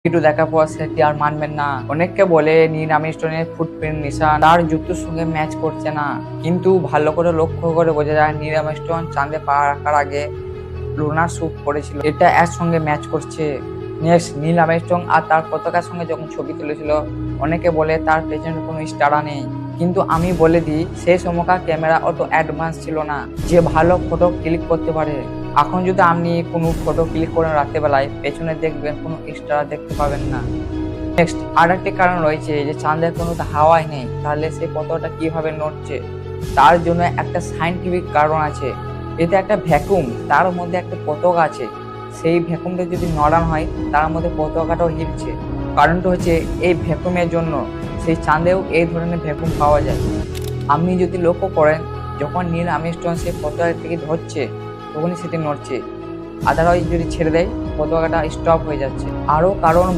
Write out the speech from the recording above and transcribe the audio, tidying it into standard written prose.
একটু দেখার পর সে কি আর মানবেন না? অনেককে বলে নীল আর্মস্ট্রংয়ের ফুটপ্রিন্ট নিশান তার জুতোর সঙ্গে ম্যাচ করছে না, কিন্তু ভালো করে লক্ষ্য করে বোঝা যায় নীল আর্মস্ট্রং চাঁদে পা রাখার আগে লুনার স্যুট পরেছিল, এটা এর সঙ্গে ম্যাচ করছে। নেক্সট, নীল আর্মস্ট্রং আর তার পতাকার সঙ্গে যখন ছবি তুলেছিল, অনেকে বলে তার পেছনে কোনো স্টারা নেই, কিন্তু আমি বলে দিই সেই সময়কার ক্যামেরা অত অ্যাডভান্স ছিল না যে ভালো ফটো ক্লিক করতে পারে। এখন যদি আপনি কোনো ফটো ক্লিক করেন রাত্রেবেলায়, পেছনে দেখবেন কোনো স্টার দেখতে পাবেন না। নেক্সট, আর একটি কারণ রয়েছে যে চাঁদের কোনো তো হাওয়াই নেই, তাহলে সেই পতাকাটা কিভাবে নড়ছে? তার জন্য একটা সায়েন্টিফিক কারণ আছে। এটা একটা ভ্যাকুম, তার মধ্যে একটা পতাকা আছে, সেই ভ্যাকুমটা যদি নড়ানো হয় তার মধ্যে পতাকাটাও হিলছে। কারণটা হচ্ছে এই ভ্যাকুমের জন্য সেই চাঁদেও এই ধরনের ভ্যাকুম পাওয়া যায়। আপনি যদি লক্ষ্য করেন, যখন নীল আর্মস্ট্রং সেই পতাকাটিকে ধরছে তখনই সেটি নড়ছে, আদারওয়াইজ যদি ছেড়ে দেয় পতাকাটা স্টপ হয়ে যাচ্ছে। আরও কারণ